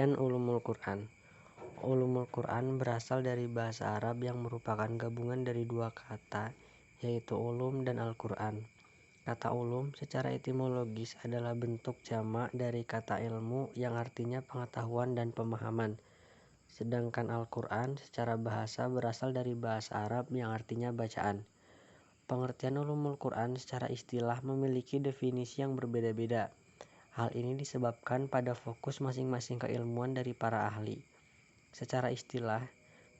Pengertian ulumul Quran. Ulumul Quran berasal dari bahasa Arab yang merupakan gabungan dari dua kata, yaitu ulum dan Al-Quran. Kata ulum secara etimologis adalah bentuk jamak dari kata ilmu yang artinya pengetahuan dan pemahaman. Sedangkan Al-Quran secara bahasa berasal dari bahasa Arab yang artinya bacaan. Pengertian ulumul Quran secara istilah memiliki definisi yang berbeda-beda. Hal ini disebabkan pada fokus masing-masing keilmuan dari para ahli. Secara istilah,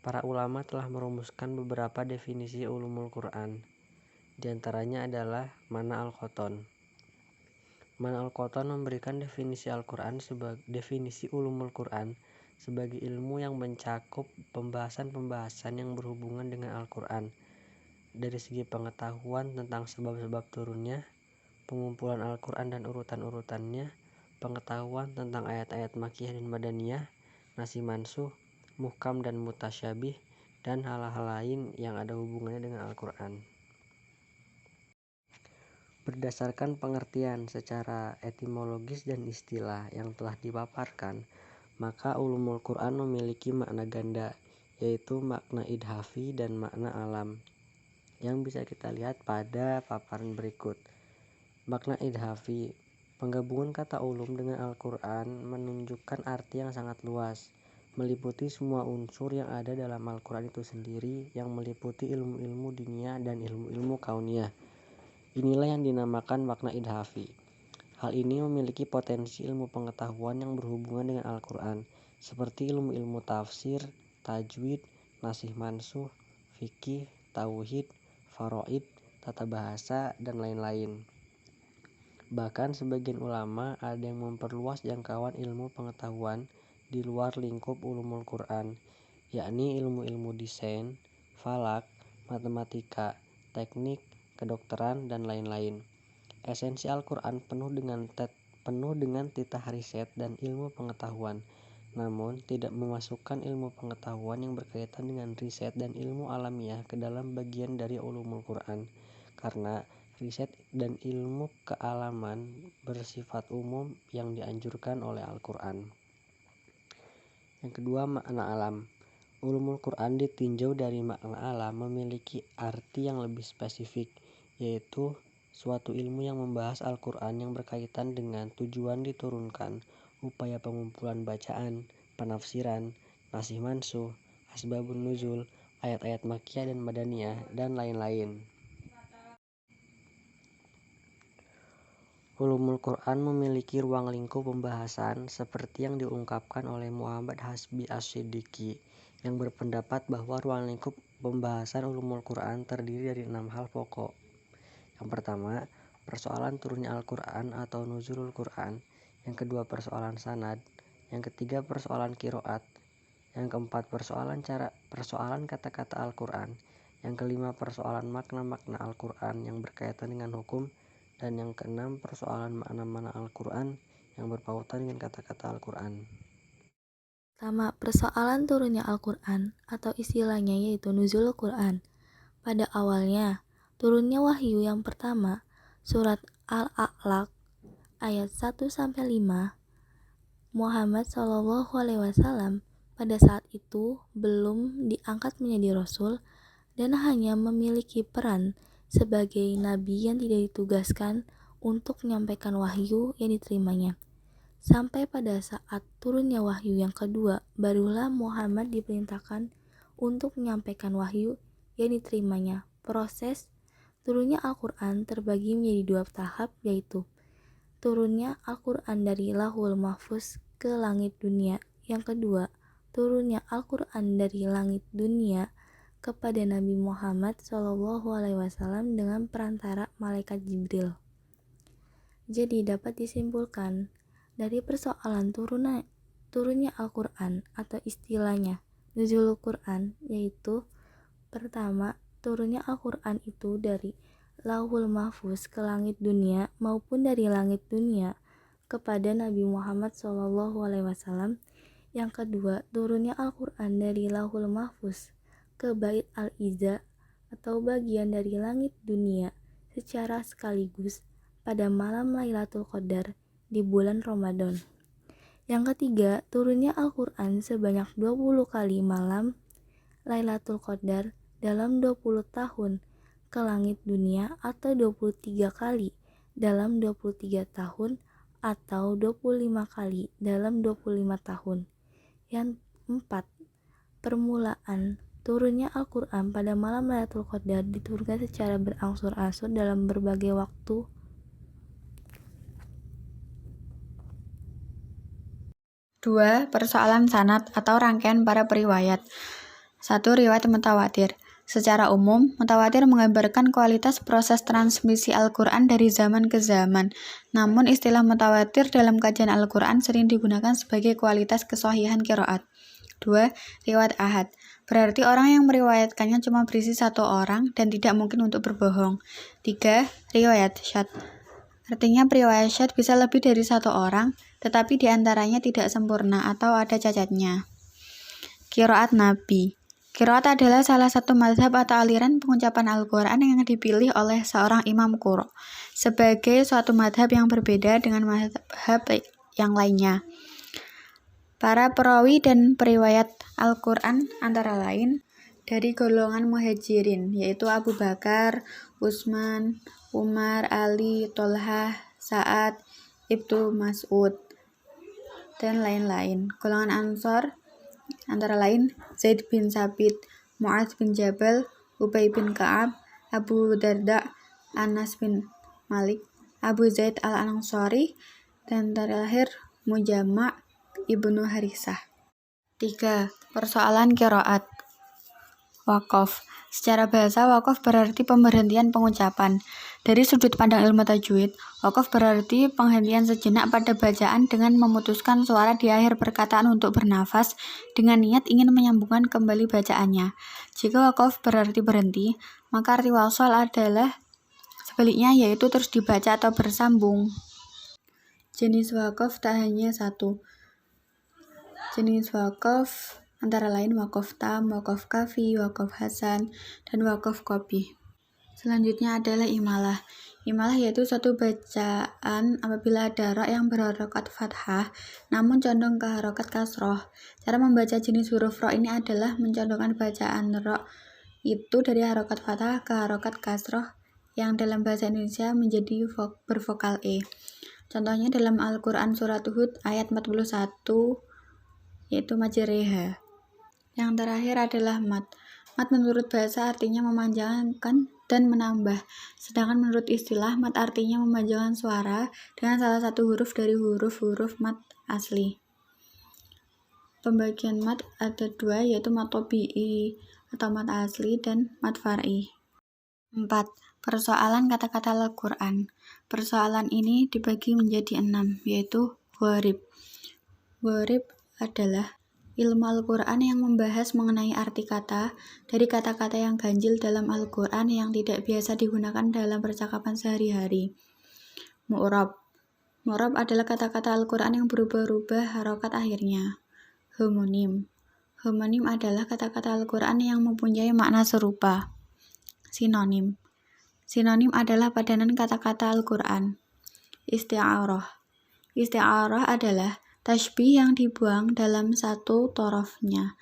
para ulama telah merumuskan beberapa definisi ulumul Quran. Di antaranya adalah Mana al-Qoton. Mana al-Qoton memberikan definisi Al-Quran definisi ulumul Quran sebagai ilmu yang mencakup pembahasan-pembahasan yang berhubungan dengan Al-Quran dari segi pengetahuan tentang sebab-sebab turunnya, pengumpulan Al-Quran dan urutan-urutannya, pengetahuan tentang ayat-ayat Makkiyah dan Madaniyah, Nasih Mansuh, Muhkam dan Mutasyabih, dan hal-hal lain yang ada hubungannya dengan Al-Quran. Berdasarkan pengertian secara etimologis dan istilah yang telah dipaparkan, maka ulumul Quran memiliki makna ganda, yaitu makna idhafi dan makna alam, yang bisa kita lihat pada paparan berikut. Makna idhafi, penggabungan kata ulum dengan Al-Quran menunjukkan arti yang sangat luas, meliputi semua unsur yang ada dalam Al-Quran itu sendiri, yang meliputi ilmu-ilmu dunia dan ilmu-ilmu kauniyah. Inilah yang dinamakan makna idhafi. Hal ini memiliki potensi ilmu pengetahuan yang berhubungan dengan Al-Quran, seperti ilmu-ilmu tafsir, tajwid, nasih mansuh, fikih, tauhid, faraid, tata bahasa, dan lain-lain. Bahkan sebagian ulama ada yang memperluas jangkauan ilmu pengetahuan di luar lingkup ulumul Quran, yakni ilmu-ilmu desain, falak, matematika, teknik, kedokteran, dan lain-lain. Esensi Al-Quran penuh dengan titah riset dan ilmu pengetahuan, namun tidak memasukkan ilmu pengetahuan yang berkaitan dengan riset dan ilmu alamiah ke dalam bagian dari ulumul Quran, karena riset dan ilmu kealaman bersifat umum yang dianjurkan oleh Al-Quran. Yang kedua, makna alam. Ulumul Quran ditinjau dari makna alam memiliki arti yang lebih spesifik, yaitu suatu ilmu yang membahas Al-Quran yang berkaitan dengan tujuan diturunkan, upaya pengumpulan bacaan, penafsiran, nasih mansuh, asbabun nuzul, ayat-ayat Makkiyah dan Madaniyah, dan lain-lain. Ulumul Quran memiliki ruang lingkup pembahasan seperti yang diungkapkan oleh Muhammad Hasbi As-Siddiqi, yang berpendapat bahwa ruang lingkup pembahasan ulumul Quran terdiri dari 6 hal pokok. Yang pertama, persoalan turunnya Al-Quran atau nuzulul Quran. Yang kedua, persoalan sanad. Yang ketiga, persoalan qiraat. Yang keempat, persoalan kata-kata Al-Quran. Yang kelima, persoalan makna-makna Al-Quran yang berkaitan dengan hukum. Dan yang keenam, persoalan makna-makna Al-Quran yang berpautan dengan kata-kata Al-Quran. Pertama, persoalan turunnya Al-Quran atau istilahnya yaitu nuzul Quran. Pada awalnya, turunnya wahyu yang pertama, surat Al-A'laq ayat 1-5, Muhammad SAW pada saat itu belum diangkat menjadi rasul dan hanya memiliki peran sebagai nabi yang tidak ditugaskan untuk menyampaikan wahyu yang diterimanya. Sampai pada saat turunnya wahyu yang kedua, barulah Muhammad diperintahkan untuk menyampaikan wahyu yang diterimanya. Proses turunnya Al-Quran terbagi menjadi 2 tahap, yaitu turunnya Al-Quran dari Lauhul Mahfuz ke langit dunia. Yang kedua, turunnya Al-Quran dari langit dunia kepada Nabi Muhammad SAW dengan perantara malaikat Jibril. Jadi dapat disimpulkan dari persoalan turunnya Al-Quran atau istilahnya nuzulul Quran, yaitu pertama, turunnya Al-Quran itu dari Lauhul Mahfuz ke langit dunia maupun dari langit dunia kepada Nabi Muhammad SAW. Yang kedua, turunnya Al-Quran dari Lauhul Mahfuz ke Bait Al-Izza atau bagian dari langit dunia secara sekaligus pada malam Lailatul Qadar di bulan Ramadan. Yang ketiga, turunnya Al-Quran sebanyak 20 kali malam Lailatul Qadar dalam 20 tahun ke langit dunia atau 23 kali dalam 23 tahun atau 25 kali dalam 25 tahun. Yang keempat, permulaan turunnya Al-Quran pada malam Lailatul Qadar diturunkan secara berangsur-angsur dalam berbagai waktu. Dua, persoalan sanad atau rangkaian para periwayat. 1. Riwayat mutawatir. Secara umum, mutawatir menggambarkan kualitas proses transmisi Al-Quran dari zaman ke zaman. Namun, istilah mutawatir dalam kajian Al-Quran sering digunakan sebagai kualitas kesahihan qiraat. 2. Riwayat ahad. Berarti orang yang meriwayatkannya cuma berisi satu orang dan tidak mungkin untuk berbohong. 3. Riwayat syadz. Artinya periwayat syadz bisa lebih dari satu orang, tetapi diantaranya tidak sempurna atau ada cacatnya. Qiraat Nabi. Qiraat adalah salah satu mazhab atau aliran pengucapan Al-Quran yang dipilih oleh seorang imam qurra sebagai suatu mazhab yang berbeda dengan mazhab yang lainnya. Para perawi dan periwayat Al-Quran antara lain dari golongan muhajirin, yaitu Abu Bakar, Utsman, Umar, Ali, Tolhah, Sa'ad, Ibnu Mas'ud, dan lain-lain. Golongan Ansor antara lain Zaid bin Sabit, Mu'adz bin Jabal, Ubay bin Ka'ab, Abu Darda, Anas bin Malik, Abu Zaid al-Ansari, dan terakhir Mujamma' Ibnu Harisah. 3. Persoalan qiraat. Waqaf. Secara bahasa, waqaf berarti pemberhentian pengucapan. Dari sudut pandang ilmu tajwid, waqaf berarti penghentian sejenak pada bacaan dengan memutuskan suara di akhir perkataan untuk bernafas dengan niat ingin menyambungkan kembali bacaannya. Jika waqaf berarti berhenti, maka arti wasal adalah sebaliknya, yaitu terus dibaca atau bersambung. Jenis waqaf tak hanya satu. Jenis waqaf antara lain waqaf tam, waqaf kafi, waqaf hasan, dan waqaf qabih. Selanjutnya adalah imalah. Imalah yaitu suatu bacaan apabila ada ra yang berharokat fathah namun condong ke harokat kasroh. Cara membaca jenis huruf ra ini adalah mencondongkan bacaan ra itu dari harokat fathah ke harokat kasroh yang dalam bahasa Indonesia menjadi bervokal E. Contohnya dalam Al-Quran surat Hud ayat 41 yaitu majreha. Yang terakhir adalah mad. Mad menurut bahasa artinya memanjangkan dan menambah, sedangkan menurut istilah mad artinya memanjangkan suara dengan salah satu huruf dari huruf-huruf mad asli. Pembagian mad ada dua, yaitu mad tabi'i atau mad asli dan mad far'i. 4. Persoalan kata-kata Al-Quran. Persoalan ini dibagi menjadi 6, yaitu gharib. Gharib adalah ilmu Al-Quran yang membahas mengenai arti kata dari kata-kata yang ganjil dalam Al-Quran yang tidak biasa digunakan dalam percakapan sehari-hari. Mu'rab. Mu'rab adalah kata-kata Al-Quran yang berubah-ubah harokat akhirnya. Homonim. Homonim adalah kata-kata Al-Quran yang mempunyai makna serupa. Sinonim. Sinonim adalah padanan kata-kata Al-Quran. Isti'arah. Isti'arah adalah tasbih yang dibuang dalam satu torofnya.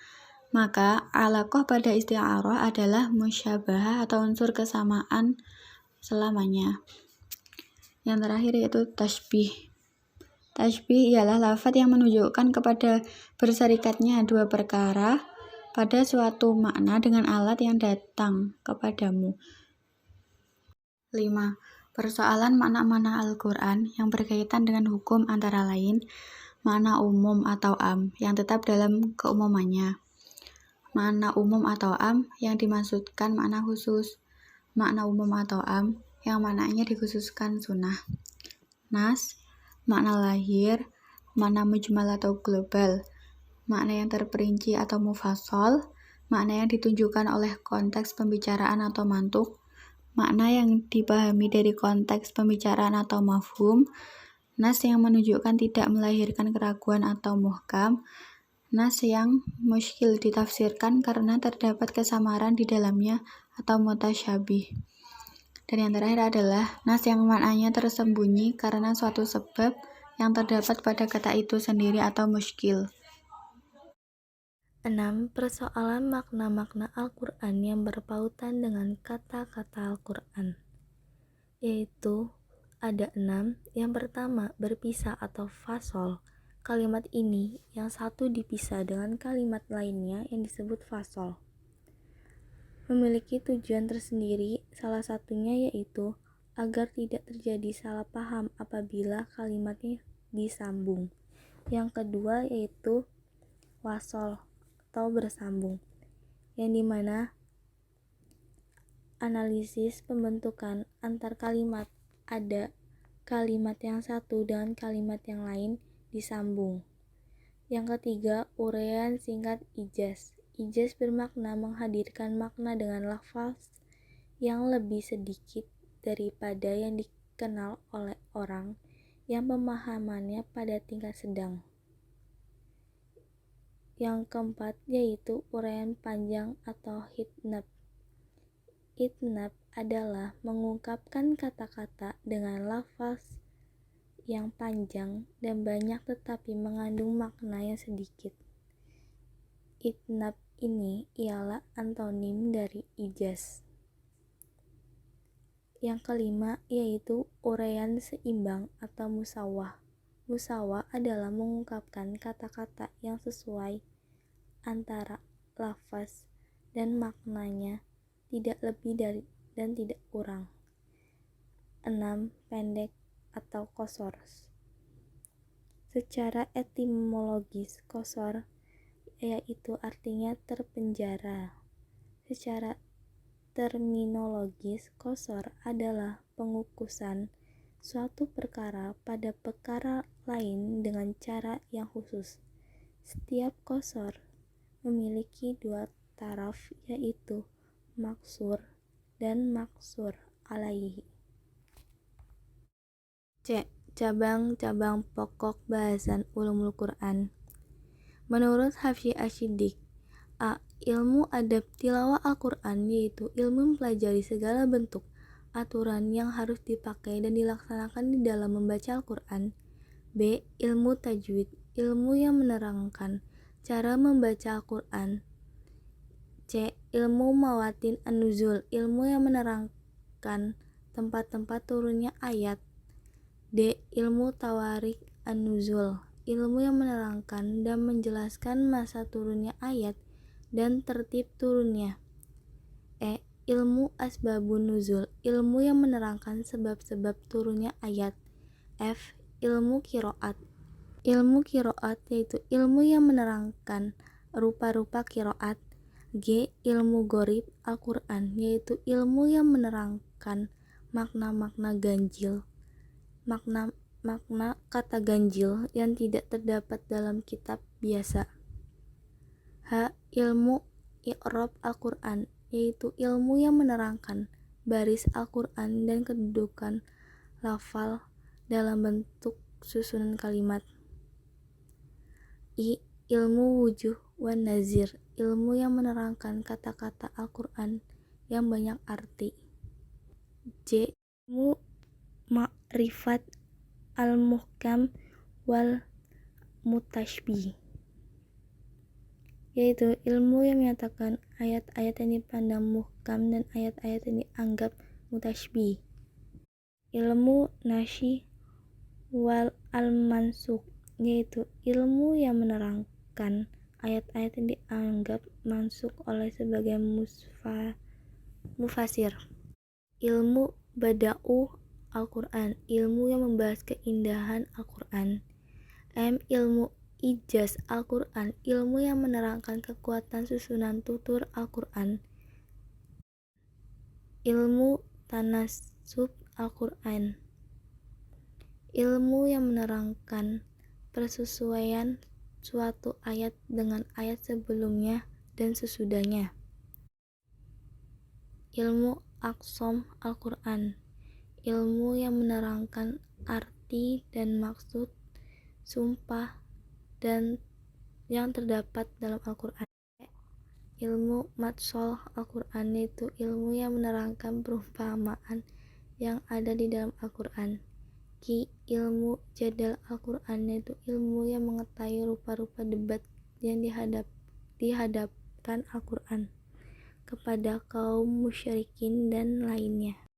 Maka alaqah pada isti'arah adalah musyabahah atau unsur kesamaan selamanya. Yang terakhir yaitu tasbih. Tasbih ialah lafadz yang menunjukkan kepada berserikatnya dua perkara pada suatu makna dengan alat yang datang kepadamu. 5. Persoalan makna-makna Al-Quran yang berkaitan dengan hukum antara lain makna umum atau am yang tetap dalam keumumannya. Makna umum atau am yang dimaksudkan makna khusus. Makna umum atau am yang maknanya dikhususkan sunnah. Nas, makna lahir, makna mujmal atau global, makna yang terperinci atau mufassal, makna yang ditunjukkan oleh konteks pembicaraan atau mantuk, makna yang dipahami dari konteks pembicaraan atau mafhum, nas yang menunjukkan tidak melahirkan keraguan atau muhkam, nas yang musykil ditafsirkan karena terdapat kesamaran di dalamnya atau mutasyabih. Dan yang terakhir adalah nas yang maknanya tersembunyi karena suatu sebab yang terdapat pada kata itu sendiri atau muskil. 6. Persoalan makna-makna Al-Quran yang berpautan dengan kata-kata Al-Quran, yaitu ada 6. Yang pertama, berpisah atau fasol. Kalimat ini yang satu dipisah dengan kalimat lainnya yang disebut fasol. Memiliki tujuan tersendiri, salah satunya yaitu agar tidak terjadi salah paham apabila kalimatnya disambung. Yang kedua yaitu wasol atau bersambung, yang dimana analisis pembentukan antar kalimat, ada kalimat yang satu dengan kalimat yang lain disambung. Yang ketiga, uraian singkat ijaz. Ijaz bermakna menghadirkan makna dengan lafaz yang lebih sedikit daripada yang dikenal oleh orang yang pemahamannya pada tingkat sedang. Yang keempat yaitu uraian panjang atau hitnab. Hitnab adalah mengungkapkan kata-kata dengan lafaz yang panjang dan banyak tetapi mengandung makna yang sedikit. Hitnab ini ialah antonim dari ijaz. Yang kelima yaitu uraian seimbang atau musawwah. Musawwah adalah mengungkapkan kata-kata yang sesuai antara lafaz dan maknanya, tidak lebih dari dan tidak kurang. 6. Pendek atau qasar. Secara etimologis, qasar yaitu artinya terpenjara. Secara terminologis, qasar adalah pengukusan suatu perkara pada perkara lain dengan cara yang khusus. Setiap qasar memiliki dua taraf, yaitu maksur dan maksur alaihi. C. Cabang-cabang pokok bahasan ulumul Quran. Menurut Hafsy Asy-Siddiq, A. Ilmu adab tilawah Al-Quran yaitu ilmu mempelajari segala bentuk aturan yang harus dipakai dan dilaksanakan di dalam membaca Al-Quran. B. Ilmu tajwid, ilmu yang menerangkan cara membaca Al-Quran. C. Ilmu mawatin an-nuzul, ilmu yang menerangkan tempat-tempat turunnya ayat. D. Ilmu tawarik an-nuzul, ilmu yang menerangkan dan menjelaskan masa turunnya ayat dan tertib turunnya. E. Ilmu asbabun nuzul, ilmu yang menerangkan sebab-sebab turunnya ayat. F. Ilmu qiraat, ilmu qiraat yaitu ilmu yang menerangkan rupa-rupa qiraat. G. Ilmu gharib Al-Quran, yaitu ilmu yang menerangkan makna-makna ganjil, makna kata ganjil yang tidak terdapat dalam kitab biasa. H. Ilmu i'rab Al-Quran, yaitu ilmu yang menerangkan baris Al-Quran dan kedudukan lafal dalam bentuk susunan kalimat. I. Ilmu wujuh wan nazir, ilmu yang menerangkan kata-kata Al-Quran yang banyak arti. J. Ilmu ma'rifat al-muhkam wal mutashbih, yaitu ilmu yang menyatakan ayat-ayat yang dipandang muhkam dan ayat-ayat yang dianggap mutashbih. Ilmu nasyi wal al-mansukh, yaitu ilmu yang menerangkan ayat-ayat yang dianggap mansukh oleh sebagian mufasir. Ilmu bada'u Al-Quran, ilmu yang membahas keindahan Al-Quran. M. Ilmu ijaz Al-Quran, ilmu yang menerangkan kekuatan susunan tutur Al-Quran. Ilmu tanasub Al-Quran, ilmu yang menerangkan persesuaian suatu ayat dengan ayat sebelumnya dan sesudahnya. Ilmu aqsam Al-Quran, ilmu yang menerangkan arti dan maksud sumpah dan yang terdapat dalam Al-Quran. Ilmu matsol Al-Quran, yaitu ilmu yang menerangkan perumpamaan yang ada di dalam Al-Quran. memiliki ilmu jadal Al-Quran, yaitu ilmu yang mengetahui rupa-rupa debat yang dihadapkan Al-Quran kepada kaum musyrikin dan lainnya.